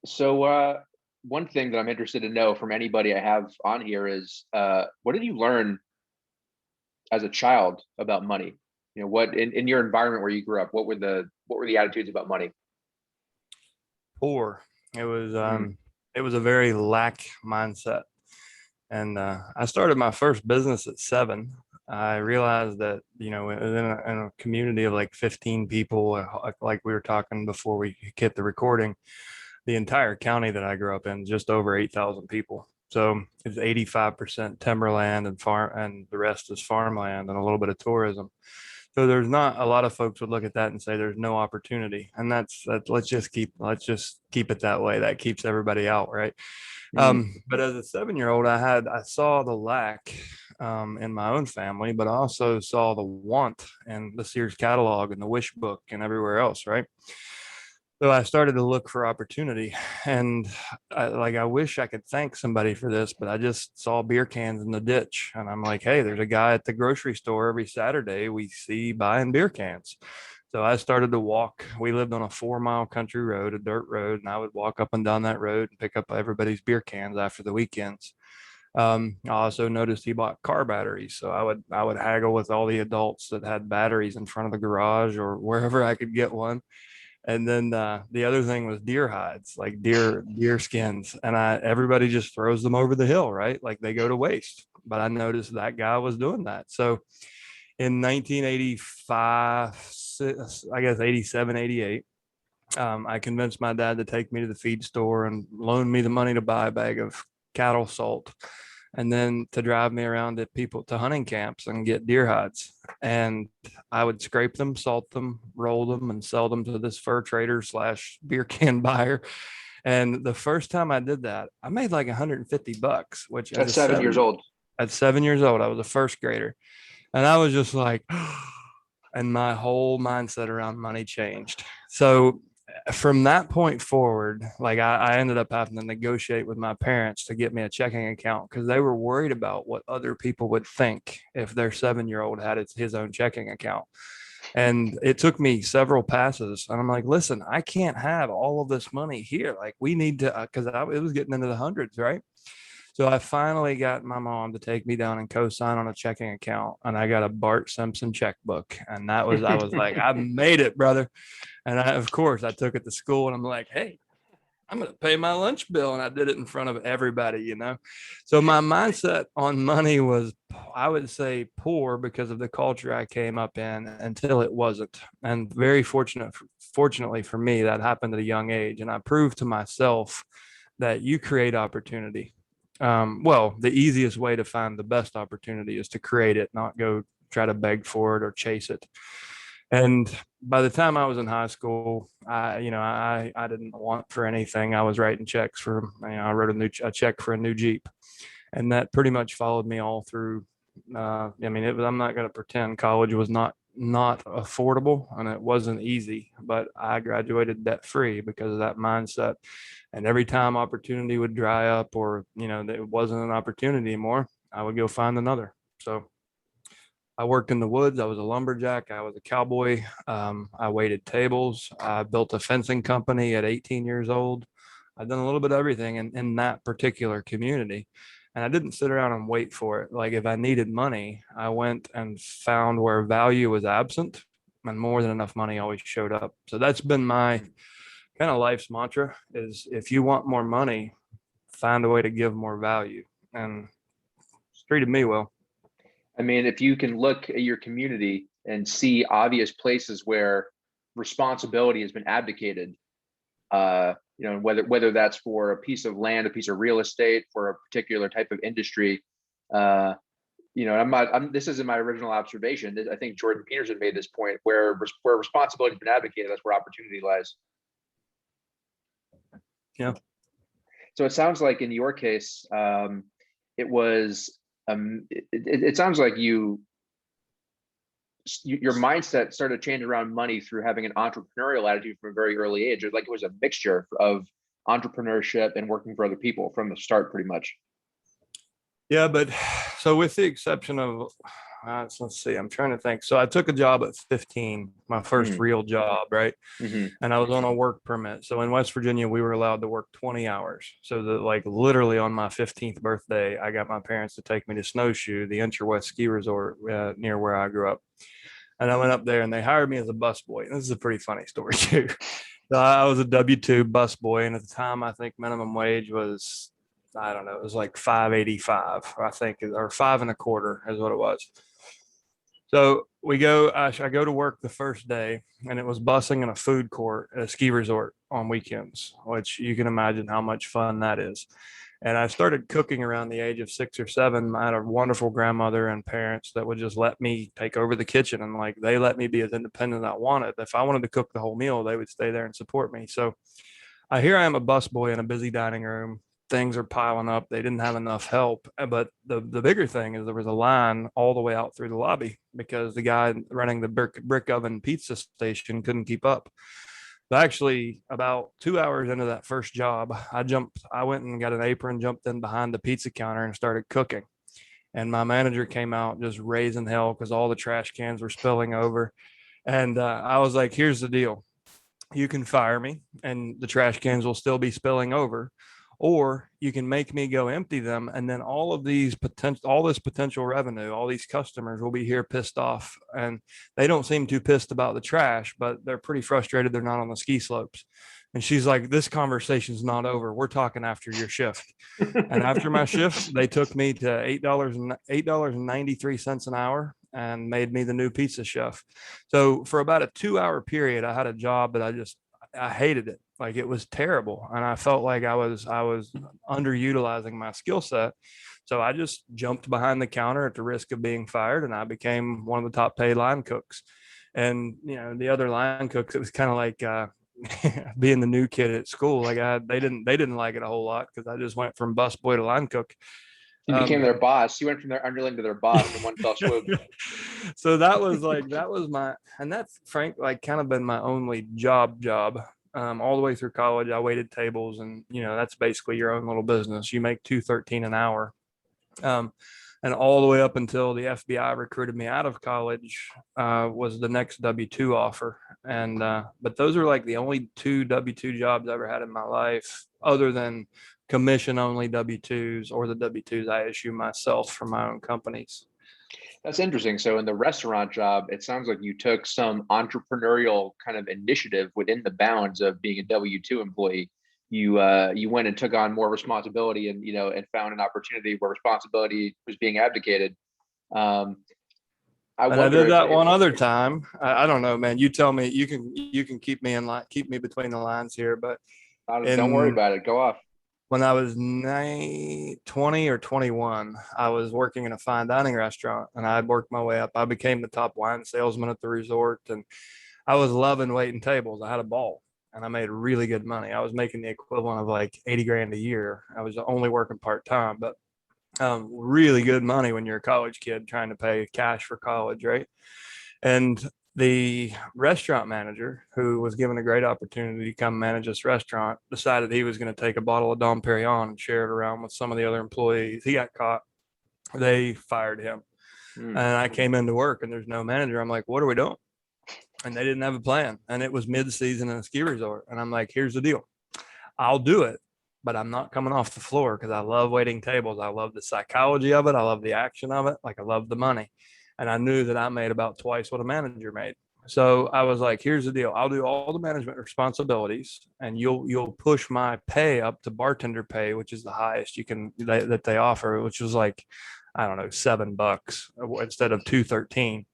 So, one thing that I'm interested to know from anybody I have on here is, what did you learn as a child about money? What in your environment where you grew up, what were the attitudes about money? Poor. It was Mm, um it was a very lack mindset. And I started my first business at 7. I realized that, in a community of like 15 people, like we were talking before we hit the recording, the entire county that I grew up in, just over 8,000 people. So it's 85% timberland and farm, and the rest is farmland and a little bit of tourism. So there's not a lot of folks would look at that and say there's no opportunity. And that's that. Let's just keep it that way. That keeps everybody out, right? mm, But as a 7 year old, I saw the lack in my own family, but I also saw the want in the Sears catalog and the wish book and everywhere else, right? So I started to look for opportunity, and I wish I could thank somebody for this, but I just saw beer cans in the ditch, and I'm like, hey, there's a guy at the grocery store every Saturday we see buying beer cans. So I started to walk. We lived on a 4 mile country road, a dirt road, and I would walk up and down that road and pick up everybody's beer cans after the weekends. I also noticed he bought car batteries, so I would haggle with all the adults that had batteries in front of the garage or wherever I could get one. And then the other thing was deer hides, like deer skins, and I everybody just throws them over the hill, right? Like they go to waste. But I noticed that guy was doing that. So in 1985, I guess 87, 88, I convinced my dad to take me to the feed store and loan me the money to buy a bag of cattle salt, and then to drive me around to hunting camps and get deer hides. And I would scrape them, salt them, roll them, and sell them to this fur trader slash beer can buyer. And the first time I did that, I made like 150 bucks, which as at a 7 years old. at 7 years old, I was a first grader. And I was just like, and my whole mindset around money changed. So from that point forward, like I ended up having to negotiate with my parents to get me a checking account because they were worried about what other people would think if their 7 year old had his own checking account. And it took me several passes. And I'm like, listen, I can't have all of this money here. Like, we need to, because it was getting into the hundreds, right? So I finally got my mom to take me down and co-sign on a checking account, and I got a Bart Simpson checkbook, and I was like, I made it, brother. And of course, I took it to school, and I'm like, hey, I'm going to pay my lunch bill. And I did it in front of everybody. So my mindset on money was, I would say, poor because of the culture I came up in until it wasn't. And fortunately for me, that happened at a young age. And I proved to myself that you create opportunity. Well, the easiest way to find the best opportunity is to create it, not go try to beg for it or chase it. And by the time I was in high school, I didn't want for anything. I was writing checks for, I wrote a check for a new Jeep, and that pretty much followed me all through. I'm not going to pretend college was not affordable and it wasn't easy, but I graduated debt free because of that mindset. And every time opportunity would dry up, or it wasn't an opportunity anymore, I would go find another. So I worked in the woods. I was a lumberjack. I was a cowboy. I waited tables. I built a fencing company at 18 years old. I've done a little bit of everything in that particular community. And I didn't sit around and wait for it. Like, if I needed money, I went and found where value was absent, and more than enough money always showed up. So that's been my kind of life's mantra, is if you want more money, find a way to give more value. And it's treated me well. I mean, if you can look at your community and see obvious places where responsibility has been abdicated, whether that's for a piece of land, a piece of real estate, for a particular type of industry. uh, I'm not. This isn't my original observation. I think Jordan Peterson made this point where responsibility has been abdicated, that's where opportunity lies. Yeah. So it sounds like in your case, it was. It sounds like your mindset started to change around money through having an entrepreneurial attitude from a very early age. Like it was a mixture of entrepreneurship and working for other people from the start, pretty much. Yeah, but so with the exception of let's see. I'm trying to think. So I took a job at 15, my first Mm, real job, right? hmm. And I was on a work permit. So in West Virginia, we were allowed to work 20 hours. So that like literally on my 15th birthday, I got my parents to take me to Snowshoe, the Interwest ski resort near where I grew up. And I went up there and they hired me as a busboy. This is a pretty funny story too. So I was a W-2 busboy, and at the time, I think minimum wage was, I don't know, it was like 5.85, I think, or 5.25 is what it was. So I go to work the first day, and it was busing in a food court at a ski resort on weekends, which you can imagine how much fun that is. And I started cooking around the age of 6 or 7. I had a wonderful grandmother and parents that would just let me take over the kitchen, and like they let me be as independent as I wanted. If I wanted to cook the whole meal, they would stay there and support me. So here I am, a busboy in a busy dining room. Things are piling up. They didn't have enough help. But the bigger thing is there was a line all the way out through the lobby because the guy running the brick oven pizza station couldn't keep up. But actually, about 2 hours into that first job, I went and got an apron, jumped in behind the pizza counter and started cooking. And my manager came out just raising hell because all the trash cans were spilling over. And I was like, here's the deal. You can fire me and the trash cans will still be spilling over, or you can make me go empty them, and then all this potential revenue, all these customers will be here pissed off, and they don't seem too pissed about the trash, but they're pretty frustrated they're not on the ski slopes. And she's like, this conversation's not over, we're talking after your shift. And after my shift, they took me to $8.93 an hour and made me the new pizza chef. So for about a 2 hour period, I had a job that I hated it. Like it was terrible. And I felt like I was underutilizing my skill set. So I just jumped behind the counter at the risk of being fired, and I became one of the top paid line cooks. And the other line cooks, it was kind of like being the new kid at school. Like they didn't like it a whole lot because I just went from busboy to line cook. You became their boss. You went from their underling to their boss in one fell swoop. So that was my, and that's frank, like kind of been my only job. All the way through college, I waited tables, and that's basically your own little business. You make 213 an hour. Um, and all the way up until the FBI recruited me out of college was the next W-2 offer. And but those are like the only two W-2 jobs I ever had in my life, other than commission only W-2s or the W-2s I issue myself for my own companies. That's interesting. So in the restaurant job, it sounds like you took some entrepreneurial kind of initiative within the bounds of being a W-2 employee. You went and took on more responsibility, and and found an opportunity where responsibility was being abdicated. Um, I And I wonder did if, that one other time. I don't know, man. You tell me. You can keep me in line, keep me between the lines here. But don't worry in about it. Go off. when I was 20 or 21, I was working in a fine dining restaurant, and I had worked my way up. I became the top wine salesman at the resort, and I was loving waiting tables. I had a ball, and I made really good money. I was making the equivalent of like 80 grand a year. I was only working part time, but really good money when you're a college kid trying to pay cash for college, right? And the restaurant manager, who was given a great opportunity to come manage this restaurant, decided he was going to take a bottle of Dom Perignon and share it around with some of the other employees. He got caught. They fired him. And Mm. I came into work and there's no manager. I'm like, what are we doing? And they didn't have a plan. And it was mid-season in a ski resort. And I'm like, here's the deal. I'll do it, but I'm not coming off the floor because I love waiting tables. I love the psychology of it. I love the action of it. Like I love the money. And I knew that I made about twice what a manager made. So I was like, here's the deal. I'll do all the management responsibilities, and you'll push my pay up to bartender pay, which is the highest that they offer, which was like, I don't know, $7 instead of 213.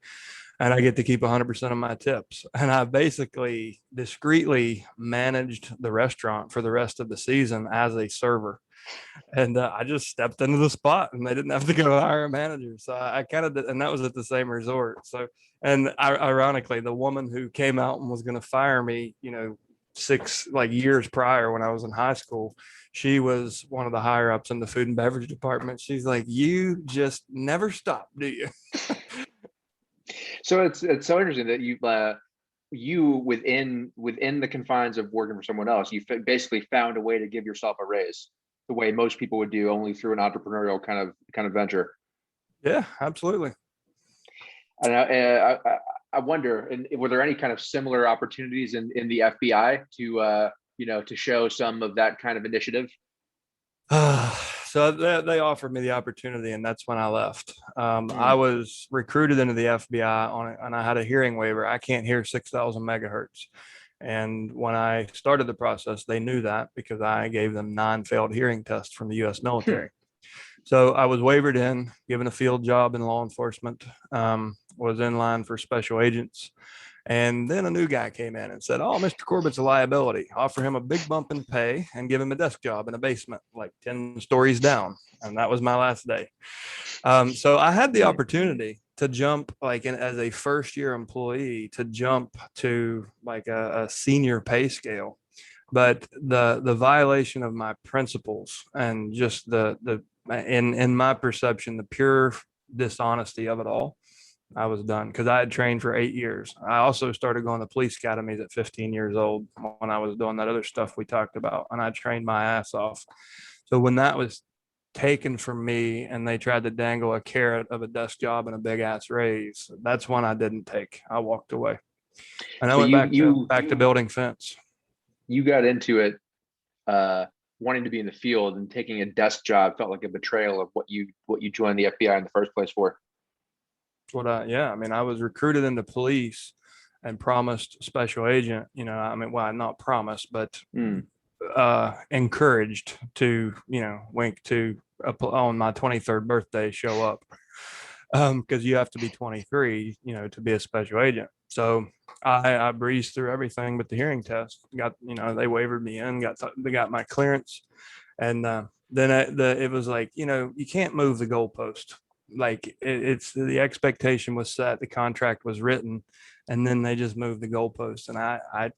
And I get to keep 100% of my tips. And I basically discreetly managed the restaurant for the rest of the season as a server. And I just stepped into the spot, and they didn't have to go hire a manager. So I kind of did, and that was at the same resort. So, and ironically, the woman who came out and was going to fire me, 6 years prior when I was in high school, she was one of the higher ups in the food and beverage department. She's like, you just never stop, do you? So it's so interesting that you within the confines of working for someone else, you basically found a way to give yourself a raise, the way most people would do, only through an entrepreneurial kind of venture. Yeah, absolutely. And I wonder, and were there any kind of similar opportunities in the FBI to to show some of that kind of initiative? So they offered me the opportunity, and that's when I left. I Mm. was recruited into the FBI and I had a hearing waiver. I can't hear 6,000 megahertz. And when I started the process, they knew that because I gave them 9 failed hearing tests from the U.S. military. So I was wavered in, given a field job in law enforcement, was in line for special agents. And then a new guy came in and said, "Oh, Mr. Corbett's a liability. Offer him a big bump in pay and give him a desk job in a basement, like 10 stories down." And that was my last day. So I had the opportunity to jump, like as a first year employee, to jump to like a senior pay scale. But the violation of my principles and just the in my perception, the pure dishonesty of it all, I was done because I had trained for 8 years. I also started going to police academies at 15 years old when I was doing that other stuff we talked about, and I trained my ass off. So when that was taken from me and they tried to dangle a carrot of a desk job and a big ass raise, that's when I didn't take. I walked away, and I So went back to building fence. you got into it wanting to be in the field, and taking a desk job felt like a betrayal of what you joined the FBI in the first place for. Yeah, I mean, I was recruited into police and promised special agent, well, not promised, but Mm. encouraged to, wink to on my 23rd birthday, show up. Because you have to be 23, to be a special agent. So I breezed through everything but the hearing test. Got, they wavered me in, they got my clearance. And then it was like, you can't move the goalpost. Like it's the expectation was set, the contract was written, and then they just moved the goalpost. And I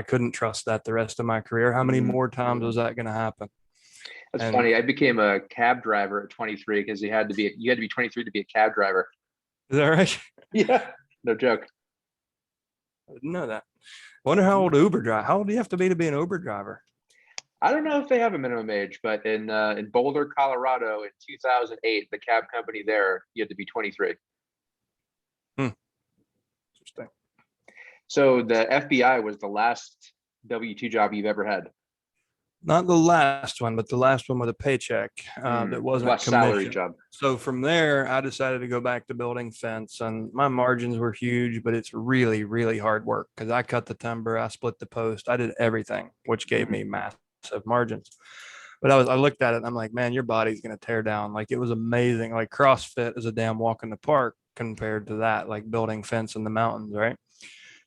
couldn't trust that the rest of my career. How many more times was that going to happen? That's funny. I became a cab driver at 23 because you had to be 23 to be a cab driver. Is that right? Yeah, no joke. I didn't know that. Wonder how old Uber drive. How old do you have to be an Uber driver? I don't know if they have a minimum age, but in Boulder, Colorado, in 2008, the cab company there, you had to be 23. Interesting. So the FBI was the last W-2 job you've ever had. Not the last one, but the last one with a paycheck that wasn't last salary commission. job. So from there, I decided to go back to building fence, and my margins were huge, but it's really, really hard work because I cut the timber, I split the post, I did everything, which gave me massive margins. But I looked at it and I'm like, man, your body's going to tear down. Like it was amazing. Like CrossFit is a damn walk in the park compared to that, like building fence in the mountains, right?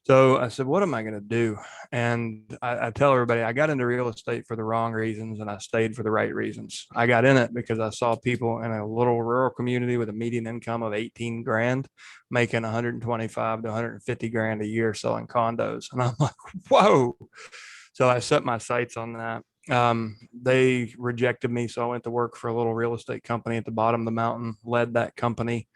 So I said, what am I going to do? And I tell everybody I got into real estate for the wrong reasons and I stayed for the right reasons. I got in it because I saw people in a little rural community with a median income of 18 grand making 125 to 150 grand a year selling condos. And I'm like, whoa. So I set my sights on that. They rejected me. So I went to work for a little real estate company at the bottom of the mountain, led that company,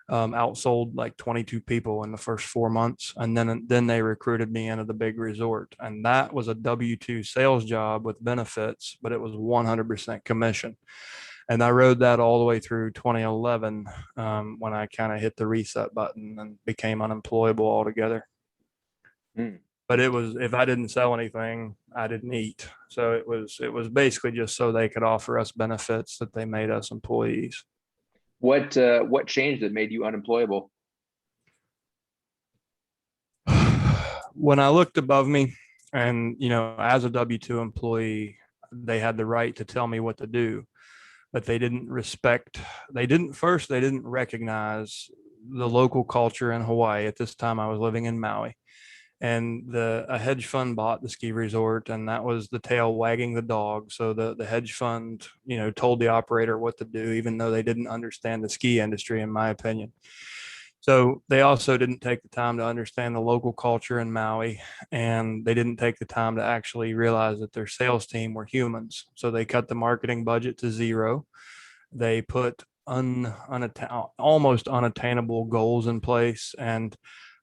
outsold like 22 people in the first 4 months. And then they recruited me into the big resort. And that was a W-2 sales job with benefits, but it was 100% commission. And I rode that all the way through 2011 when I kind of hit the reset button and became unemployable altogether. Mm. But it was, if I didn't sell anything, I didn't eat. So it was basically just so they could offer us benefits that they made us employees. What changed that made you unemployable? When I looked above me, and as a W-2 employee, they had the right to tell me what to do, but they didn't recognize the local culture in Hawaii. At this time I was living in Maui, and a hedge fund bought the ski resort, and that was the tail wagging the dog. So the hedge fund told the operator what to do, even though they didn't understand the ski industry, in my opinion. So they also didn't take the time to understand the local culture in Maui, and they didn't take the time to actually realize that their sales team were humans. So they cut the marketing budget to zero. They put almost unattainable goals in place. And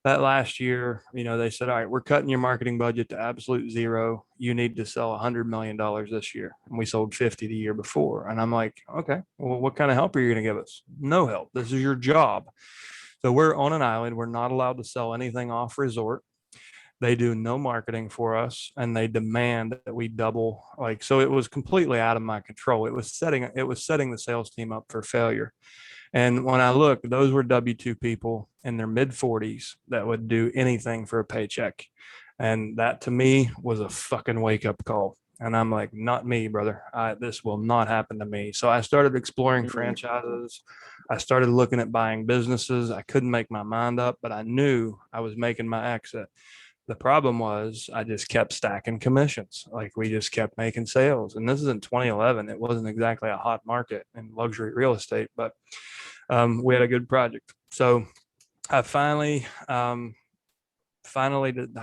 that last year, they said, all right, we're cutting your marketing budget to absolute zero. You need to sell $100 million this year. And we sold 50 the year before. And I'm like, okay, well, what kind of help are you going to give us? No help. This is your job. So we're on an island. We're not allowed to sell anything off resort. They do no marketing for us, and they demand that we double. Like, so it was completely out of my control. It was setting the sales team up for failure. And when I look, those were W-2 people in their mid 40s that would do anything for a paycheck. And that to me was a fucking wake up call. And I'm like, not me, brother. This will not happen to me. So I started exploring Mhm. franchises. I started looking at buying businesses. I couldn't make my mind up, but I knew I was making my exit. The problem was I just kept stacking commissions. Like, we just kept making sales. And this is in 2011. It wasn't exactly a hot market in luxury real estate, but we had a good project. So I I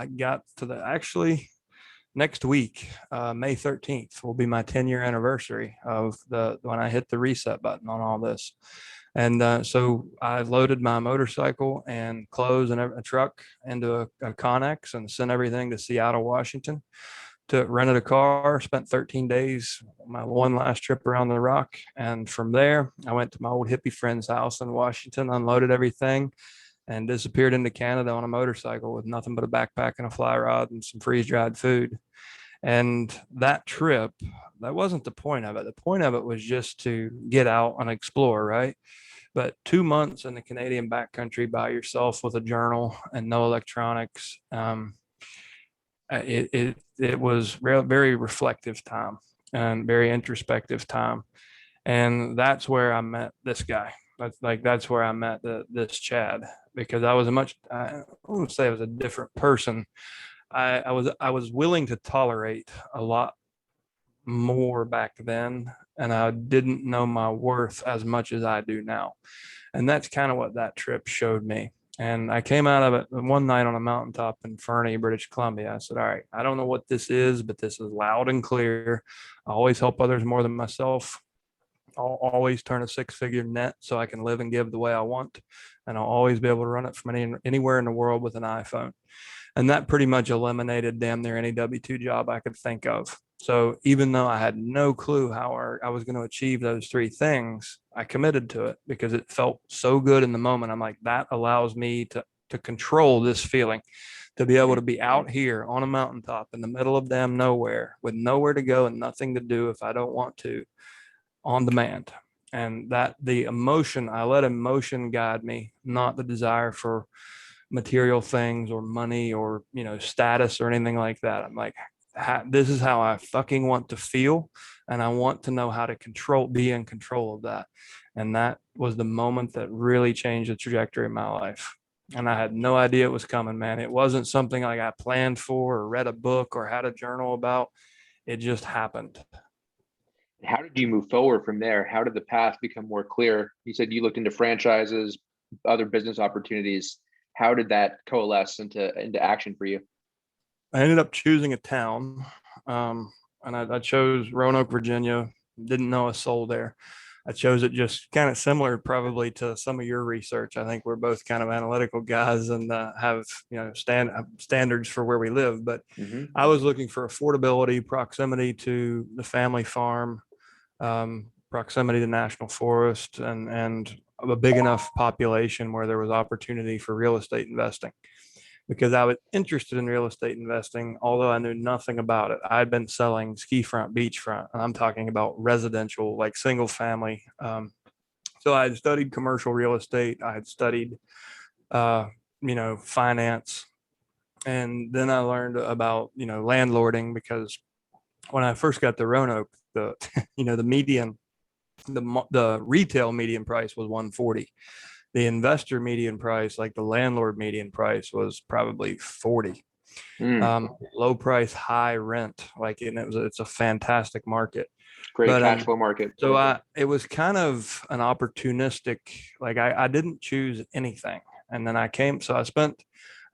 got to the actually next week, May 13th will be my 10-year anniversary of the when I hit the reset button on all this. And so I loaded my motorcycle and clothes and a truck into a Connex and sent everything to Seattle, Washington. To rented a car, spent 13 days, my one last trip around the rock. And from there, I went to my old hippie friend's house in Washington, unloaded everything, and disappeared into Canada on a motorcycle with nothing but a backpack and a fly rod and some freeze dried food. And that trip, that wasn't the point of it. The point of it was just to get out and explore, right? But 2 months in the Canadian backcountry by yourself with a journal and no electronics, it was very reflective time and very introspective time. And that's where I met this guy. That's where I met this Chad, because I wouldn't say I was a different person. I was willing to tolerate a lot more back then, and I didn't know my worth as much as I do now. And that's kind of what that trip showed me. And I came out of it one night on a mountaintop in Fernie, British Columbia. I said, all right, I don't know what this is, but this is loud and clear. I always help others more than myself. I'll always turn a six-figure net so I can live and give the way I want. And I'll always be able to run it from anywhere in the world with an iPhone. And that pretty much eliminated damn near any W-2 job I could think of. So even though I had no clue how I was going to achieve those three things, I committed to it because it felt so good in the moment. I'm like, that allows me to control this feeling, to be able to be out here on a mountaintop in the middle of damn nowhere with nowhere to go and nothing to do if I don't want to, on demand. And that I let emotion guide me, not the desire for material things or money or status or anything like that. I'm like, this is how I fucking want to feel, and I want to know how to be in control of that. And that was the moment that really changed the trajectory of my life. And I had no idea it was coming, man. It wasn't something like I planned for or read a book or had a journal about. It just happened. How did you move forward from there? How did the path become more clear? You said you looked into franchises, other business opportunities. How did that coalesce into action for you? I ended up choosing a town, and I chose Roanoke, Virginia. Didn't know a soul there. I chose it just kind of similar, probably to some of your research. I think we're both kind of analytical guys and have standards for where we live. But Mm-hmm. I was looking for affordability, proximity to the family farm, proximity to national forest, and a big enough population where there was opportunity for real estate investing, because I was interested in real estate investing, although I knew nothing about it. I'd been selling ski front, beachfront, and I'm talking about residential, like single family. So I had studied commercial real estate. I had studied, finance. And then I learned about, landlording, because when I first got to Roanoke, the, the median, the retail median price was 140. The investor median price, like the landlord median price, was probably 40. Mm, Low price, high rent, like, and it's a fantastic market. great But cash flow market. so it was kind of an opportunistic, like I didn't choose anything. And then I spent,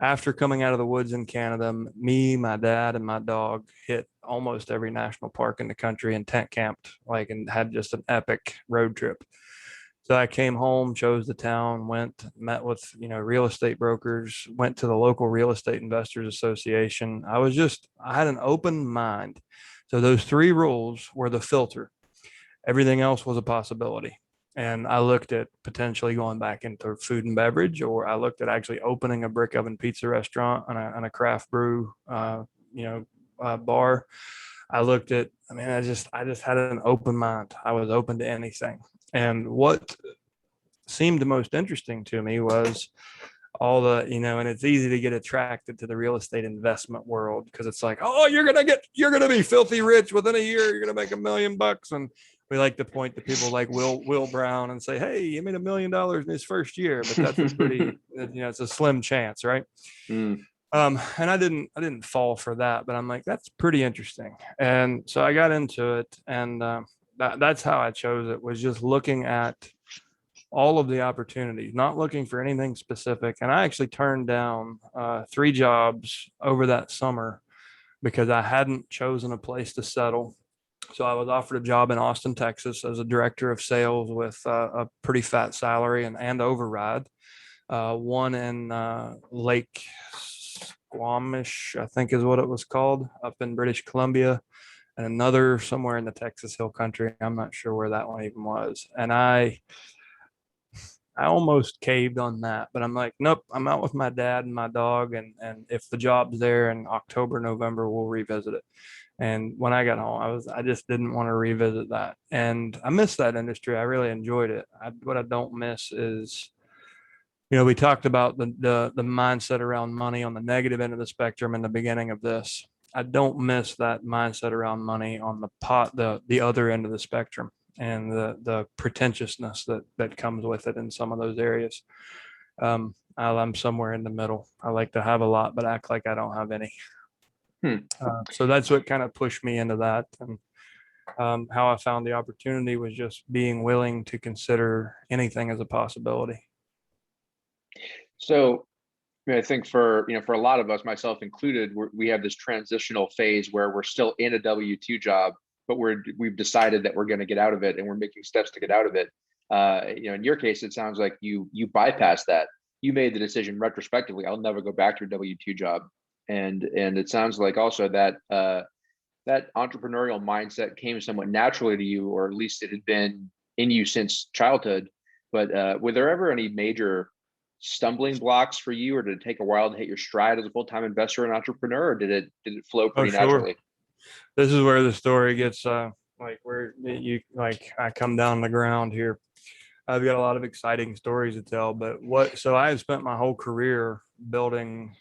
after coming out of the woods in Canada, me, my dad, and my dog hit almost every national park in the country and tent camped, like, and had just an epic road trip. So I came home, chose the town, met with, real estate brokers, went to the local real estate investors association. I had an open mind. So those three rules were the filter. Everything else was a possibility. And I looked at potentially going back into food and beverage, or I looked at actually opening a brick oven pizza restaurant and a craft brew, bar. I looked at, I mean, I just had an open mind. I was open to anything. And what seemed the most interesting to me was all the, and it's easy to get attracted to the real estate investment world because it's like, oh, you're going to be filthy rich within a year. You're going to make $1 million. And we like to point to people like Will Brown and say, hey, he made $1 million in his first year, but that's a pretty, it's a slim chance. Right. Mm. And I didn't fall for that, but I'm like, that's pretty interesting. And so I got into it, and that's how I chose it, was just looking at all of the opportunities, not looking for anything specific. And I actually turned down 3 jobs over that summer because I hadn't chosen a place to settle. So I was offered a job in Austin, Texas as a director of sales with a pretty fat salary and override. One in Lake Squamish, I think is what it was called, up in British Columbia, and another somewhere in the Texas Hill Country. I'm not sure where that one even was. And I almost caved on that, but I'm like, nope, I'm out with my dad and my dog. And if the job's there in October, November, we'll revisit it. And when I got home, I just didn't want to revisit that. And I miss that industry. I really enjoyed it. What I don't miss is, we talked about the mindset around money on the negative end of the spectrum in the beginning of this. I don't miss that mindset around money on the other end of the spectrum, and the pretentiousness that comes with it in some of those areas. I'm somewhere in the middle. I like to have a lot, but act like I don't have any. So that's what kind of pushed me into that. And how I found the opportunity was just being willing to consider anything as a possibility. So I think for a lot of us, myself included, we have this transitional phase where we're still in a W-2 job, but we've decided that we're going to get out of it, and we're making steps to get out of it. In your case, it sounds like you bypassed that. You made the decision retrospectively, I'll never go back to a W-2 job. And it sounds like also that that entrepreneurial mindset came somewhat naturally to you, or at least it had been in you since childhood. But were there ever any major stumbling blocks for you, or did it take a while to hit your stride as a full-time investor and entrepreneur, or did it flow pretty naturally? This is where the story gets like where you like I come down the ground here. I've got a lot of exciting stories to tell, but so I have spent my whole career building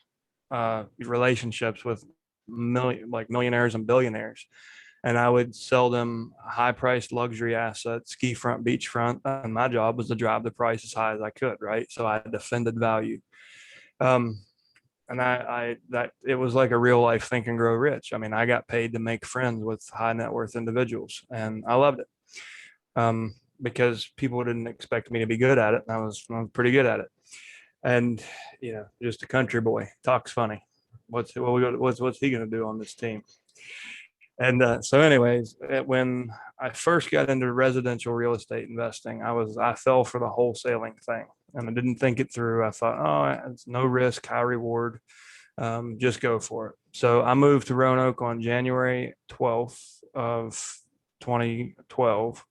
relationships with millionaires and billionaires, and I would sell them high-priced luxury assets, ski front, beachfront, and my job was to drive the price as high as I could, right? So I defended value. And that it was like a real life Think and Grow Rich. I mean, I got paid to make friends with high net worth individuals, and I loved it because people didn't expect me to be good at it, and I was pretty good at it. And just a country boy, talks funny. What's he going to do on this team? And so anyways, when I first got into residential real estate investing, I fell for the wholesaling thing, and I didn't think it through. I thought, oh, it's no risk, high reward. Just go for it. So I moved to Roanoke on January 12th of 2012,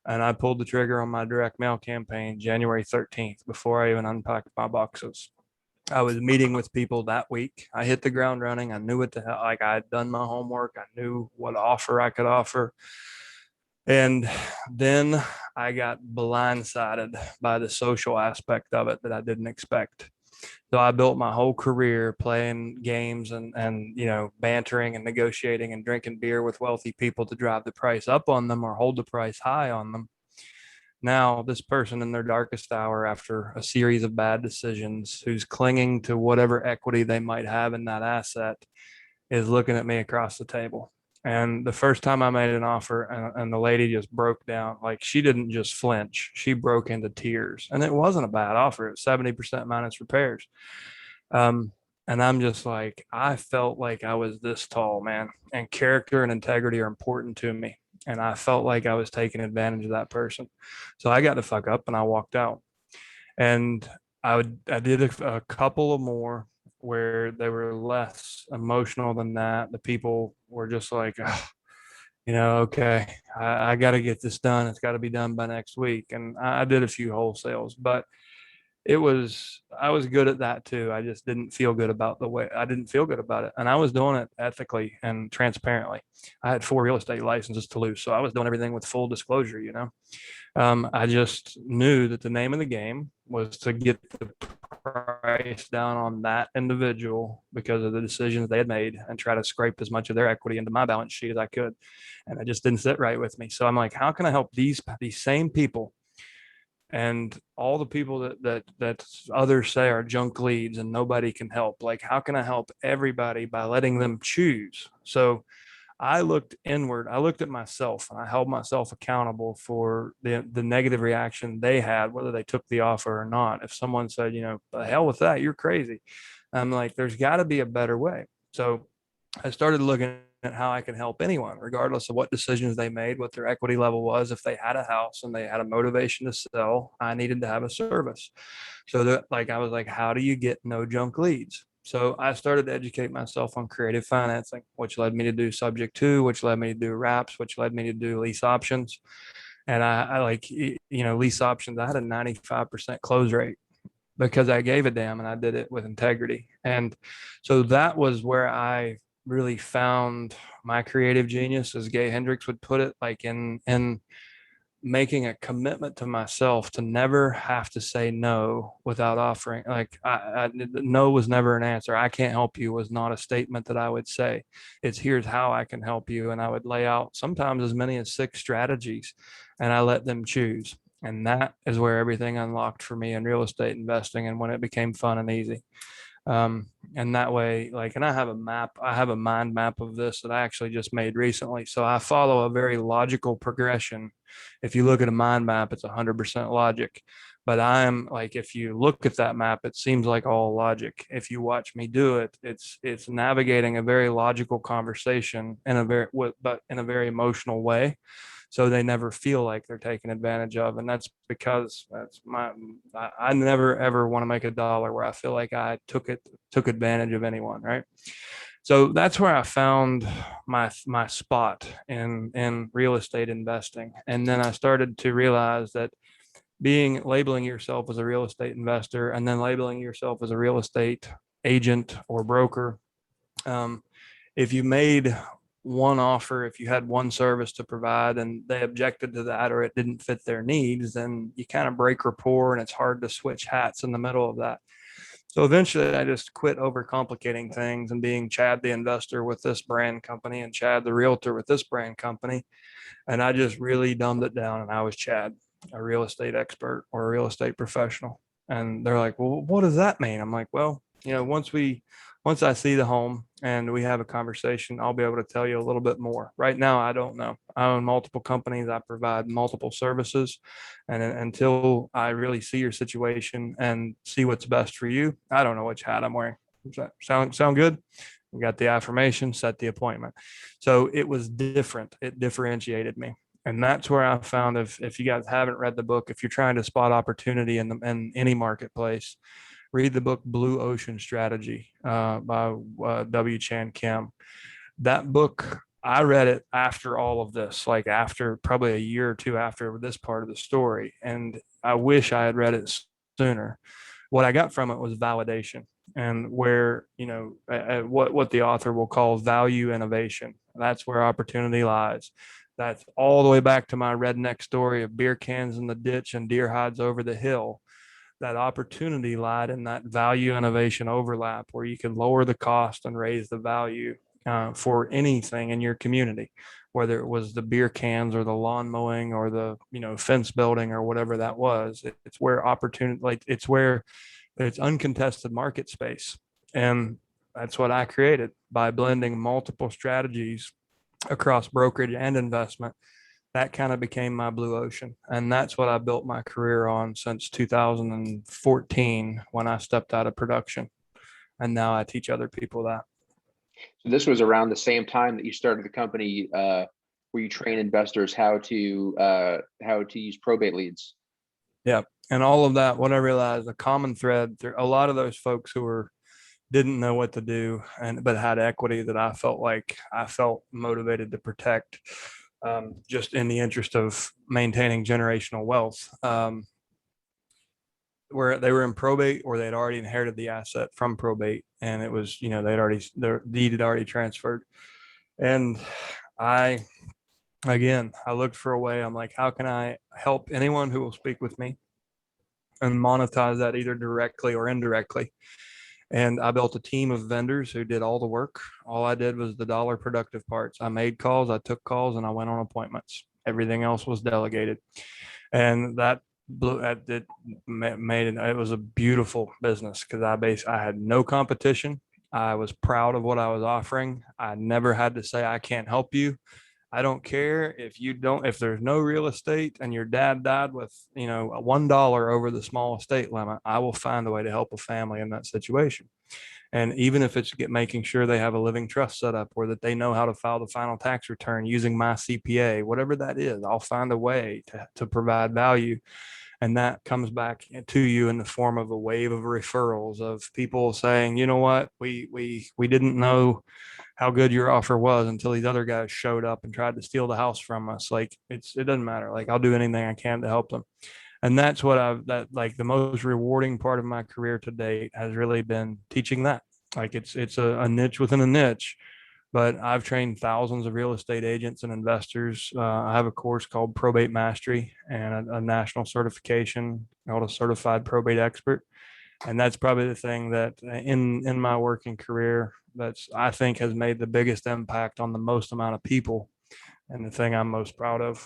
and I pulled the trigger on my direct mail campaign January 13th before I even unpacked my boxes. I was meeting with people that week. I hit the ground running. I knew what the hell, like I had done my homework. I knew what offer I could offer. And then I got blindsided by the social aspect of it that I didn't expect. So I built my whole career playing games and bantering and negotiating and drinking beer with wealthy people to drive the price up on them or hold the price high on them. Now, this person in their darkest hour, after a series of bad decisions, who's clinging to whatever equity they might have in that asset, is looking at me across the table. And the first time I made an offer, and the lady just broke down, like she didn't just flinch, she broke into tears. And it wasn't a bad offer. It was 70% minus repairs. And I'm just like, I felt like I was this tall, man. And character and integrity are important to me. And I felt like I was taking advantage of that person. So I got the fuck up and I walked out. And I did a couple of more where they were less emotional than that. The people were just like, Okay, I got to get this done. It's got to be done by next week. And I did a few wholesales, but I was good at that too. I just didn't feel good about the way I didn't feel good about it. And I was doing it ethically and transparently. I had 4 real estate licenses to lose. So I was doing everything with full disclosure. I just knew that the name of the game was to get the price down on that individual because of the decisions they had made and try to scrape as much of their equity into my balance sheet as I could. And it just didn't sit right with me. So I'm like, how can I help these same people and all the people that others say are junk leads and nobody can help? Like, how can I help everybody by letting them choose? So I looked inward. I looked at myself and I held myself accountable for the negative reaction they had, whether they took the offer or not. If someone said, the hell with that, you're crazy. I'm like, there's got to be a better way. So I started looking at how I can help anyone, regardless of what decisions they made, what their equity level was. If they had a house and they had a motivation to sell, I needed to have a service. So that, like, I was like, how do you get no junk leads? So I started to educate myself on creative financing, which led me to do subject to, which led me to do wraps, which led me to do lease options. And I like, lease options. I had a 95% close rate because I gave a damn and I did it with integrity. And so that was where I really found my creative genius, as Gay Hendricks would put it, like in making a commitment to myself to never have to say no without offering. Like, no was never an answer. I can't help you was not a statement that I would say. It's, here's how I can help you. And I would lay out sometimes as many as 6 strategies and I let them choose. And that is where everything unlocked for me in real estate investing and when it became fun and easy. And that way, like, and I have a map, I have a mind map of this that I actually just made recently. So I follow a very logical progression. If you look at a mind map, it's 100% logic. But I am like, if you look at that map, it seems like all logic. If you watch me do it, it's navigating a very logical conversation in a but in a very emotional way, so they never feel like they're taken advantage of. And that's because I never ever want to make a dollar where I feel like I took advantage of anyone, right? So that's where I found my spot in real estate investing. And then I started to realize that labeling yourself as a real estate investor and then labeling yourself as a real estate agent or broker, um, if you made one offer, if you had one service to provide and they objected to that or it didn't fit their needs, then you kind of break rapport and it's hard to switch hats in the middle of that. So eventually I just quit overcomplicating things and being Chad the investor with this brand company and Chad the realtor with this brand company. And I just really dumbed it down and I was Chad, a real estate expert or a real estate professional. And they're like, well, what does that mean? I'm like, well, once I see the home and we have a conversation, I'll be able to tell you a little bit more. Right now, I don't know. I own multiple companies. I provide multiple services. And until I really see your situation and see what's best for you, I don't know which hat I'm wearing. Does that sound good? We got the affirmation, set the appointment. So it was different. It differentiated me. And that's where I found, if you guys haven't read the book, if you're trying to spot opportunity in any marketplace, read the book Blue Ocean Strategy by W. Chan Kim. That book, I read it after all of this, like after probably a year or two after this part of the story. And I wish I had read it sooner. What I got from it was validation, and where, what the author will call value innovation. That's where opportunity lies. That's all the way back to my redneck story of beer cans in the ditch and deer hides over the hill. That opportunity lied in that value innovation overlap where you can lower the cost and raise the value for anything in your community, whether it was the beer cans or the lawn mowing or the fence building or whatever that was. It's where opportunity, like, it's where it's uncontested market space. And that's what I created by blending multiple strategies across brokerage and investment. That kind of became my blue ocean. And that's what I built my career on since 2014 when I stepped out of production. And now I teach other people that. So this was around the same time that you started the company where you train investors how to use probate leads. Yeah. And all of that, what I realized, a common thread through a lot of those folks who were didn't know what to do, but had equity that I felt motivated to protect, just in the interest of maintaining generational wealth. Where they were in probate, or they'd already inherited the asset from probate, and it was, their deed had already transferred. And I I looked for a way. I'm like, how can I help anyone who will speak with me and monetize that either directly or indirectly? And I built a team of vendors who did all the work. All I did was the dollar productive parts. I made calls, I took calls, and I went on appointments. Everything else was delegated. And that blew at it made it, it was a beautiful business because I had no competition. I was proud of what I was offering. I never had to say I can't help you. I don't care if there's no real estate and your dad died with, $1 over the small estate limit, I will find a way to help a family in that situation. And even if it's making sure they have a living trust set up, or that they know how to file the final tax return using my CPA, whatever that is, I'll find a way to provide value. And that comes back to you in the form of a wave of referrals of people saying, you know what, we didn't know how good your offer was until these other guys showed up and tried to steal the house from us. Like it doesn't matter. Like I'll do anything I can to help them. And that's what like the most rewarding part of my career to date has really been teaching that. Like it's a niche within a niche, but I've trained thousands of real estate agents and investors. I have a course called Probate Mastery and a national certification called a certified probate expert. And that's probably the thing that in my working career, that's, I think, has made the biggest impact on the most amount of people, and the thing I'm most proud of.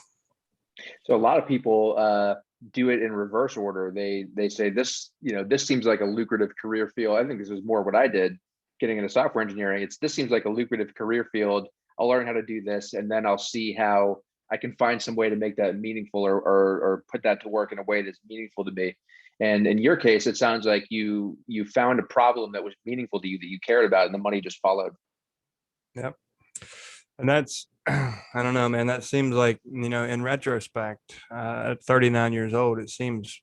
So a lot of people do it in reverse order. They say this, this seems like a lucrative career field. I think this is more what I did getting into software engineering. This seems like a lucrative career field. I'll learn how to do this, and then I'll see how I can find some way to make that meaningful, or put that to work in a way that's meaningful to me. And in your case, it sounds like you found a problem that was meaningful to you, that you cared about, and the money just followed. Yep. And that's, I don't know, man, that seems like, in retrospect, at 39 years old, it seems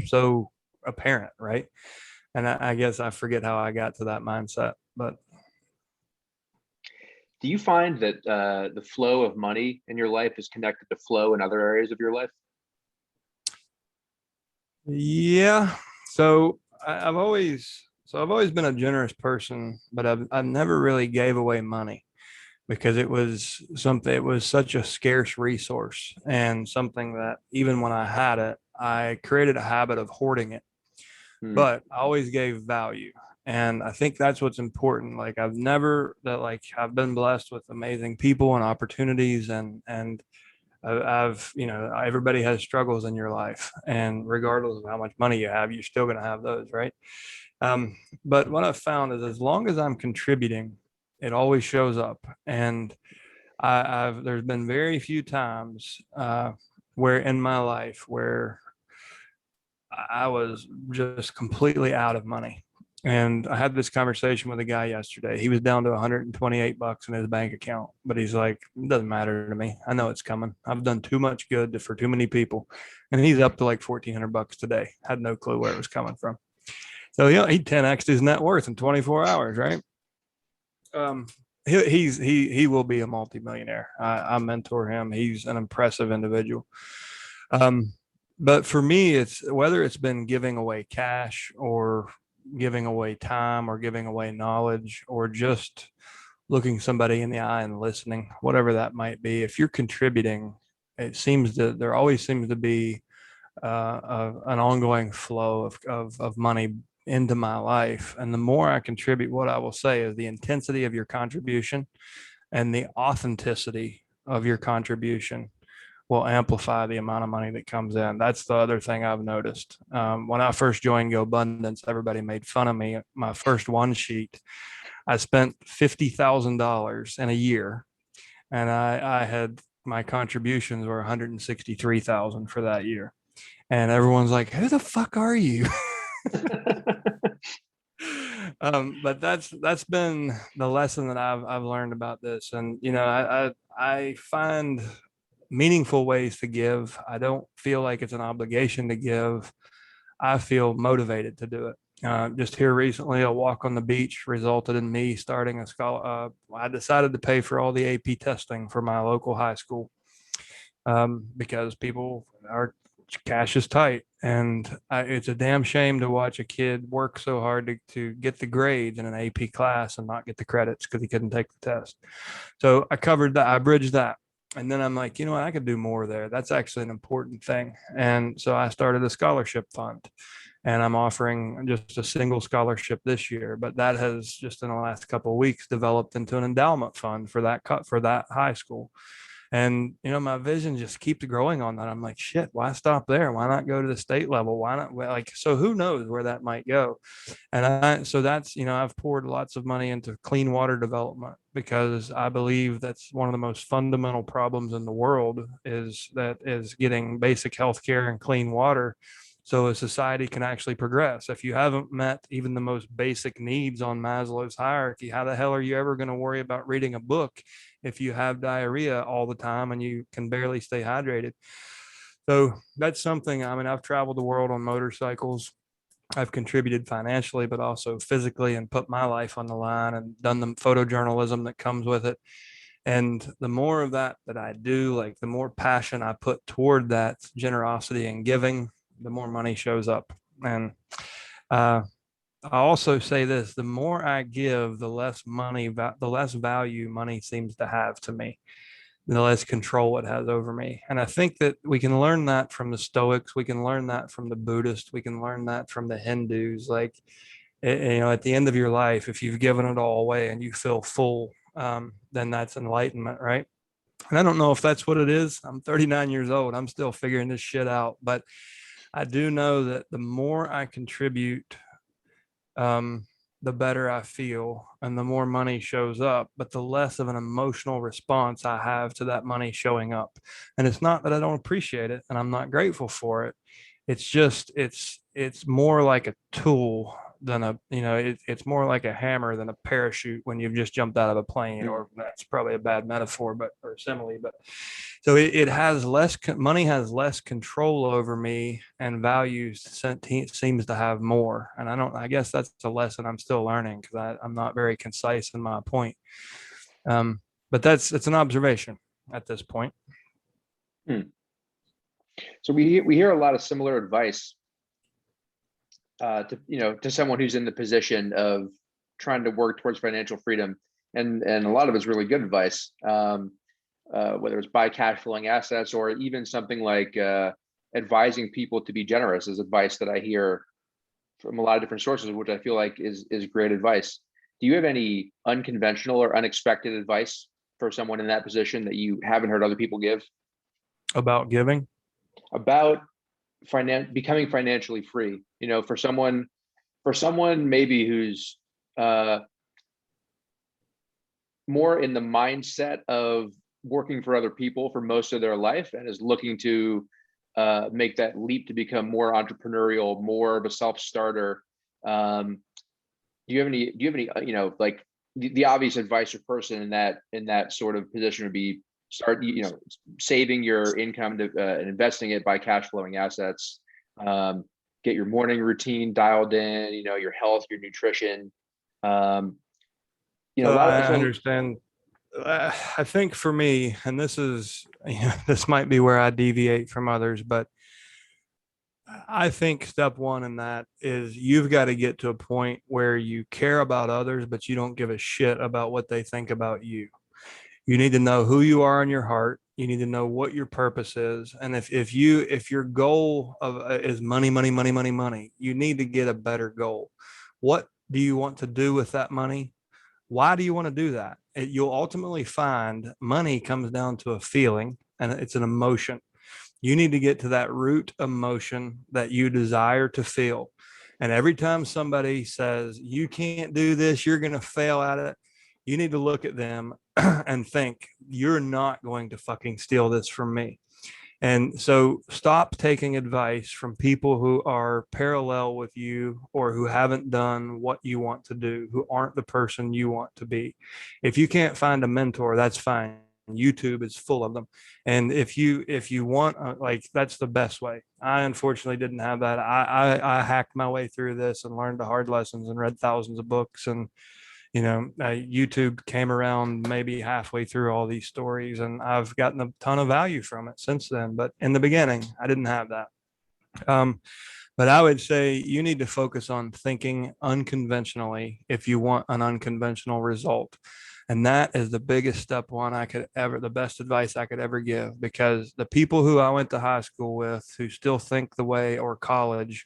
so apparent, right? And I guess I forget how I got to that mindset, but Do you find that the flow of money in your life is connected to flow in other areas of your life? yeah. So I've always been a generous person, but I've never really gave away money because it was such a scarce resource, and something that even when I had it, I created a habit of hoarding it. Hmm. But I always gave value. And I think that's what's important. Like I've been blessed with amazing people and opportunities, and I've, everybody has struggles in your life, and regardless of how much money you have, you're still going to have those, right? Um, but what I've found is as long as I'm contributing, it always shows up. And there's been very few times where in my life where I was just completely out of money. And I had this conversation with a guy yesterday. He was down to 128 bucks in his bank account, but he's like, it doesn't matter to me. I know it's coming. I've done too much good for too many people. And he's up to like 1,400 bucks today. Had no clue where it was coming from. So, he 10x'd his net worth in 24 hours, right? Um, he will be a multimillionaire. I mentor him. He's an impressive individual. Um, but for me, it's whether it's been giving away cash, or giving away time, or giving away knowledge, or just looking somebody in the eye and listening, whatever that might be. If you're contributing, there always seems to be an ongoing flow of money into my life. And the more I contribute, what I will say is the intensity of your contribution and the authenticity of your contribution will amplify the amount of money that comes in. That's the other thing I've noticed. When I first joined GoBundance, everybody made fun of me. My first one sheet, I spent $50,000 in a year, and I had my contributions were 163,000 for that year. And everyone's like, "Who the fuck are you?" But that's been the lesson that I've learned about this. And I find meaningful ways to give. I don't feel like it's an obligation to give. I feel motivated to do it. Just here recently, a walk on the beach resulted in me starting a scholar. I decided to pay for all the AP testing for my local high school, because people are cash is tight, and it's a damn shame to watch a kid work so hard to get the grades in an AP class and not get the credits because he couldn't take the test. So I covered that. I bridged that. And then I'm like, you know what? I could do more there. That's actually an important thing. And so I started a scholarship fund, and I'm offering just a single scholarship this year. But that has just in the last couple of weeks developed into an endowment fund for that cut for that high school. And my vision just keeps growing on that. I'm like, shit, why stop there? Why not go to the state level? Why not? Like, so who knows where that might go? And so that's, I've poured lots of money into clean water development because I believe that's one of the most fundamental problems in the world is getting basic health care and clean water so a society can actually progress. If you haven't met even the most basic needs on Maslow's hierarchy, how the hell are you ever going to worry about reading a book if you have diarrhea all the time and you can barely stay hydrated? So that's something. I mean, I've traveled the world on motorcycles. I've contributed financially, but also physically, and put my life on the line and done the photojournalism that comes with it. And the more of that I do, like the more passion I put toward that generosity and giving, the more money shows up. And uh, I also say this: the more I give, the less money, the less value money seems to have to me, the less control it has over me. And I think that we can learn that from the Stoics. We can learn that from the Buddhists. We can learn that from the Hindus. Like, at the end of your life, if you've given it all away and you feel full, then that's enlightenment, right? And I don't know if that's what it is. I'm 39 years old. I'm still figuring this shit out. But I do know that the more I contribute, um, the better I feel and the more money shows up, but the less of an emotional response I have to that money showing up. And it's not that I don't appreciate it and I'm not grateful for it. It's just, it's more like a tool than it's more like a hammer than a parachute when you've just jumped out of a plane, or that's probably a bad metaphor, but, or simile, but so it has less, money has less control over me, and values seems to have more. And I guess that's a lesson I'm still learning because I'm not very concise in my point. But it's an observation at this point. So we hear a lot of similar advice to someone who's in the position of trying to work towards financial freedom, and a lot of it's really good advice. Whether it's buy cash flowing assets or even something like advising people to be generous is advice that I hear from a lot of different sources, which I feel like is great advice. Do you have any unconventional or unexpected advice for someone in that position that you haven't heard other people give? About giving? About becoming financially free, for someone maybe who's more in the mindset of working for other people for most of their life and is looking to make that leap to become more entrepreneurial, more of a self-starter. Do you have any, like the obvious advice or person in that sort of position would be start, saving your income to and investing it by cash flowing assets, get your morning routine dialed in, your health, your nutrition. A lot I of, understand. I think for me, and this is, this might be where I deviate from others, but I think step one in that is you've got to get to a point where you care about others, but you don't give a shit about what they think about you. You need to know who you are in your heart. You need to know what your purpose is. And if your goal is money, money, money, money, money, you need to get a better goal. What do you want to do with that money? Why do you want to do that? You'll ultimately find money comes down to a feeling, and it's an emotion. You need to get to that root emotion that you desire to feel. And every time somebody says, you can't do this, you're going to fail at it, you need to look at them and think, you're not going to fucking steal this from me. And so stop taking advice from people who are parallel with you or who haven't done what you want to do, who aren't the person you want to be. If you can't find a mentor, that's fine. YouTube is full of them. And if you want, like, that's the best way. I unfortunately didn't have that. I hacked my way through this and learned the hard lessons and read thousands of books. And YouTube came around maybe halfway through all these stories, and I've gotten a ton of value from it since then. But in the beginning, I didn't have that. But I would say you need to focus on thinking unconventionally if you want an unconventional result. And that is the biggest step one I could ever, the best advice I could ever give, because the people who I went to high school with who still think the way, or college,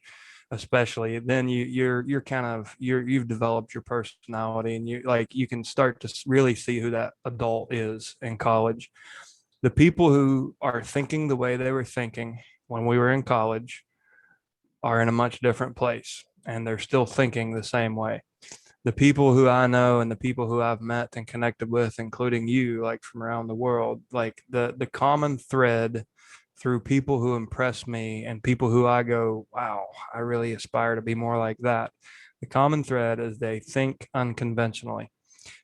especially, then you're kind of, you've developed your personality, and you can start to really see who that adult is in college. The people who are thinking the way they were thinking when we were in college are in a much different place, and they're still thinking the same way. The people who I know and the people who I've met and connected with, including you, like from around the world, like the common thread through people who impress me and people who I go, wow, I really aspire to be more like that. The common thread is they think unconventionally.